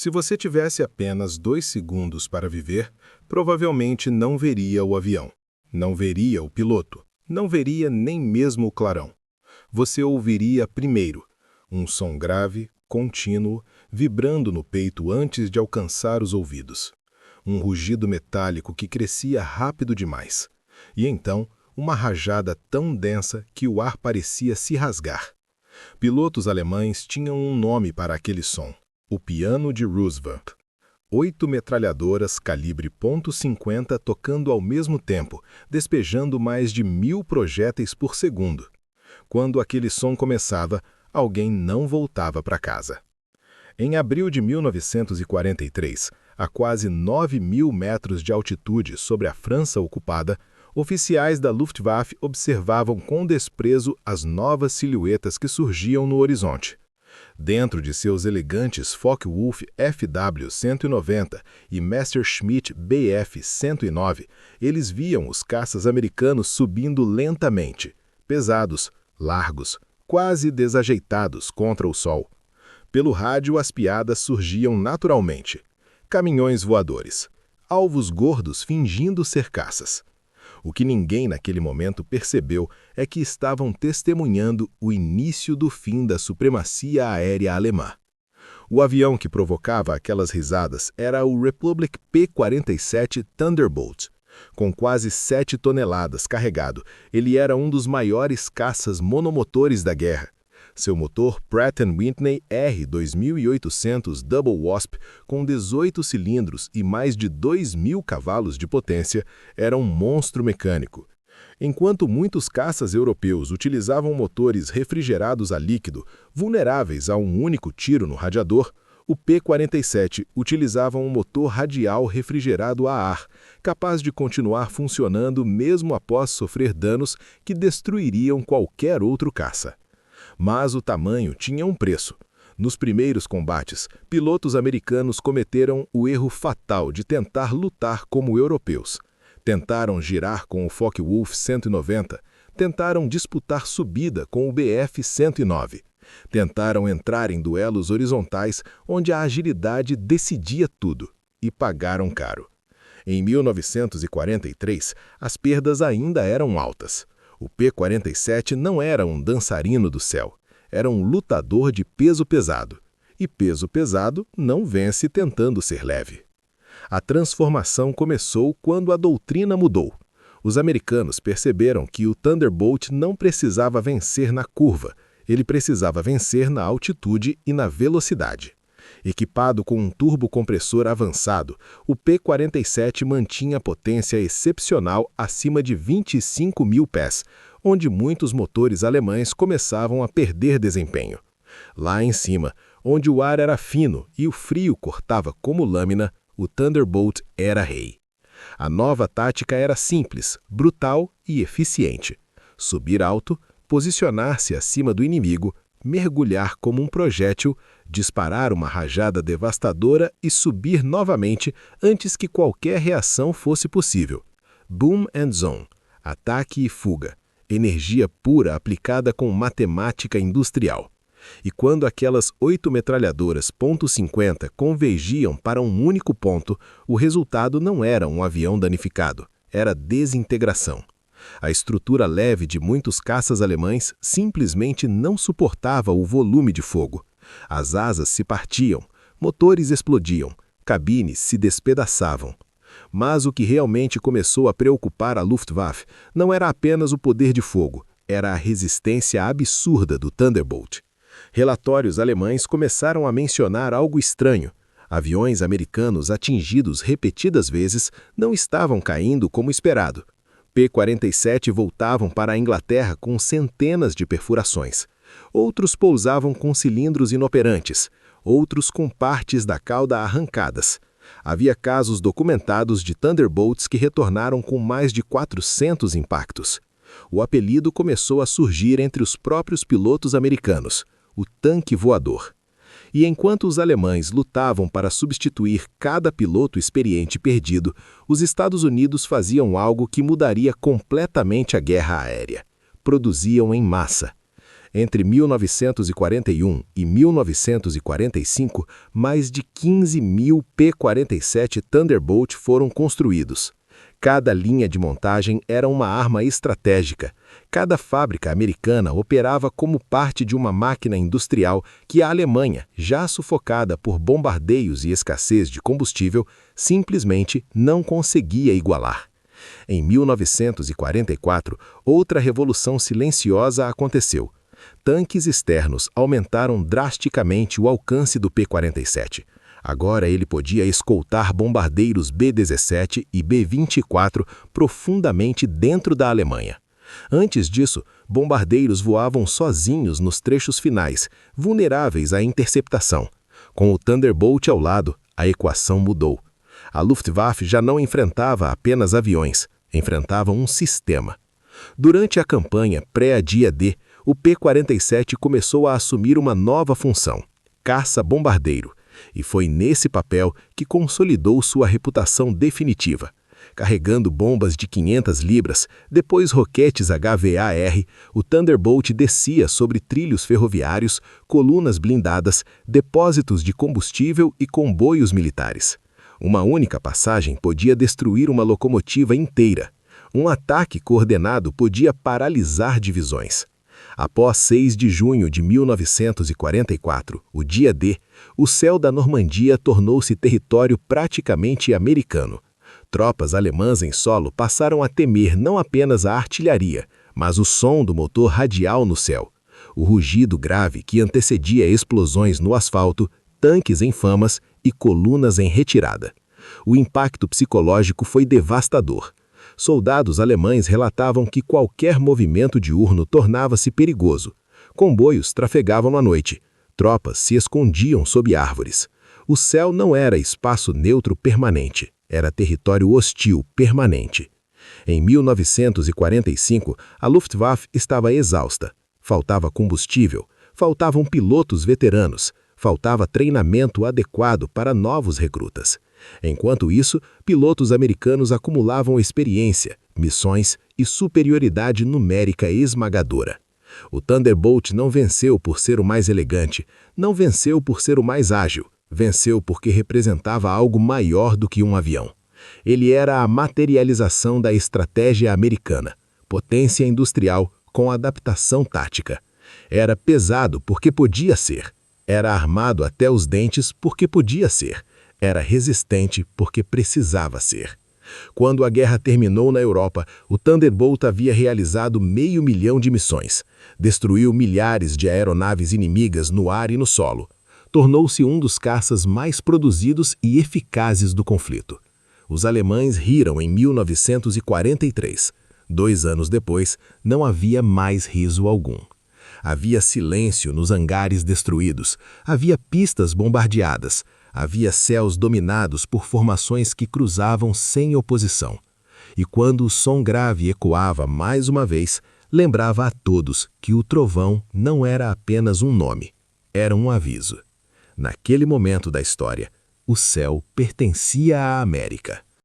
Se você tivesse apenas 2 segundos para viver, provavelmente não veria o avião, não veria o piloto, não veria nem mesmo o clarão. Você ouviria primeiro um som grave, contínuo, vibrando no peito antes de alcançar os ouvidos. Um rugido metálico que crescia rápido demais. E então, uma rajada tão densa que o ar parecia se rasgar. Pilotos alemães tinham um nome para aquele som: o piano de Roosevelt. 8 metralhadoras calibre .50 tocando ao mesmo tempo, despejando mais de 1000 projéteis por segundo. Quando aquele som começava, alguém não voltava para casa. Em abril de 1943, a quase 9.000 metros de altitude sobre a França ocupada, oficiais da Luftwaffe observavam com desprezo as novas silhuetas que surgiam no horizonte. Dentro de seus elegantes Focke-Wulf FW-190 e Messerschmitt Bf-109, eles viam os caças americanos subindo lentamente, pesados, largos, quase desajeitados contra o sol. Pelo rádio as piadas surgiam naturalmente. Caminhões voadores, alvos gordos fingindo ser caças. O que ninguém naquele momento percebeu é que estavam testemunhando o início do fim da supremacia aérea alemã. O avião que provocava aquelas risadas era o Republic P-47 Thunderbolt. Com quase 7 toneladas carregado, ele era um dos maiores caças monomotores da guerra. Seu motor Pratt & Whitney R2800 Double Wasp, com 18 cilindros e mais de 2.000 cavalos de potência, era um monstro mecânico. Enquanto muitos caças europeus utilizavam motores refrigerados a líquido, vulneráveis a um único tiro no radiador, o P-47 utilizava um motor radial refrigerado a ar, capaz de continuar funcionando mesmo após sofrer danos que destruiriam qualquer outro caça. Mas o tamanho tinha um preço. Nos primeiros combates, pilotos americanos cometeram o erro fatal de tentar lutar como europeus. Tentaram girar com o Focke-Wulf 190, tentaram disputar subida com o Bf-109. Tentaram entrar em duelos horizontais onde a agilidade decidia tudo, e pagaram caro. Em 1943, as perdas ainda eram altas. O P-47 não era um dançarino do céu, era um lutador de peso pesado. E peso pesado não vence tentando ser leve. A transformação começou quando a doutrina mudou. Os americanos perceberam que o Thunderbolt não precisava vencer na curva, ele precisava vencer na altitude e na velocidade. Equipado com um turbocompressor avançado, o P-47 mantinha potência excepcional acima de 25.000 pés, onde muitos motores alemães começavam a perder desempenho. Lá em cima, onde o ar era fino e o frio cortava como lâmina, o Thunderbolt era rei. A nova tática era simples, brutal e eficiente. Subir alto, posicionar-se acima do inimigo, mergulhar como um projétil, disparar uma rajada devastadora e subir novamente antes que qualquer reação fosse possível. Boom and zone, ataque e fuga, energia pura aplicada com matemática industrial. E quando aquelas 8 metralhadoras .50 convergiam para um único ponto, o resultado não era um avião danificado, era desintegração. A estrutura leve de muitos caças alemães simplesmente não suportava o volume de fogo. As asas se partiam, motores explodiam, cabines se despedaçavam. Mas o que realmente começou a preocupar a Luftwaffe não era apenas o poder de fogo, era a resistência absurda do Thunderbolt. Relatórios alemães começaram a mencionar algo estranho. Aviões americanos atingidos repetidas vezes não estavam caindo como esperado. P-47 voltavam para a Inglaterra com centenas de perfurações. Outros pousavam com cilindros inoperantes, outros com partes da cauda arrancadas. Havia casos documentados de Thunderbolts que retornaram com mais de 400 impactos. O apelido começou a surgir entre os próprios pilotos americanos, o tanque voador. E enquanto os alemães lutavam para substituir cada piloto experiente perdido, os Estados Unidos faziam algo que mudaria completamente a guerra aérea. Produziam em massa. Entre 1941 e 1945, mais de 15.000 P-47 Thunderbolt foram construídos. Cada linha de montagem era uma arma estratégica. Cada fábrica americana operava como parte de uma máquina industrial que a Alemanha, já sufocada por bombardeios e escassez de combustível, simplesmente não conseguia igualar. Em 1944, outra revolução silenciosa aconteceu. Tanques externos aumentaram drasticamente o alcance do P-47. Agora ele podia escoltar bombardeiros B-17 e B-24 profundamente dentro da Alemanha. Antes disso, bombardeiros voavam sozinhos nos trechos finais, vulneráveis à interceptação. Com o Thunderbolt ao lado, a equação mudou. A Luftwaffe já não enfrentava apenas aviões, enfrentava um sistema. Durante a campanha pré-dia D, o P-47 começou a assumir uma nova função: caça-bombardeiro. E foi nesse papel que consolidou sua reputação definitiva. Carregando bombas de 500 libras, depois roquetes HVAR, o Thunderbolt descia sobre trilhos ferroviários, colunas blindadas, depósitos de combustível e comboios militares. Uma única passagem podia destruir uma locomotiva inteira. Um ataque coordenado podia paralisar divisões. Após 6 de junho de 1944, o dia D, o céu da Normandia tornou-se território praticamente americano. Tropas alemãs em solo passaram a temer não apenas a artilharia, mas o som do motor radial no céu. O rugido grave que antecedia explosões no asfalto, tanques em famas e colunas em retirada. O impacto psicológico foi devastador. Soldados alemães relatavam que qualquer movimento diurno tornava-se perigoso. Comboios trafegavam à noite. Tropas se escondiam sob árvores. O céu não era espaço neutro permanente, era território hostil permanente. Em 1945, a Luftwaffe estava exausta. Faltava combustível, faltavam pilotos veteranos, faltava treinamento adequado para novos recrutas. Enquanto isso, pilotos americanos acumulavam experiência, missões e superioridade numérica esmagadora. O Thunderbolt não venceu por ser o mais elegante, não venceu por ser o mais ágil, venceu porque representava algo maior do que um avião. Ele era a materialização da estratégia americana, potência industrial com adaptação tática. Era pesado porque podia ser, era armado até os dentes porque podia ser. Era resistente porque precisava ser. Quando a guerra terminou na Europa, o Thunderbolt havia realizado 500 mil de missões. Destruiu milhares de aeronaves inimigas no ar e no solo. Tornou-se um dos caças mais produzidos e eficazes do conflito. Os alemães riram em 1943. 2 anos depois, não havia mais riso algum. Havia silêncio nos hangares destruídos. Havia pistas bombardeadas. Havia céus dominados por formações que cruzavam sem oposição. E quando o som grave ecoava mais uma vez, lembrava a todos que o trovão não era apenas um nome, era um aviso. Naquele momento da história, o céu pertencia à América.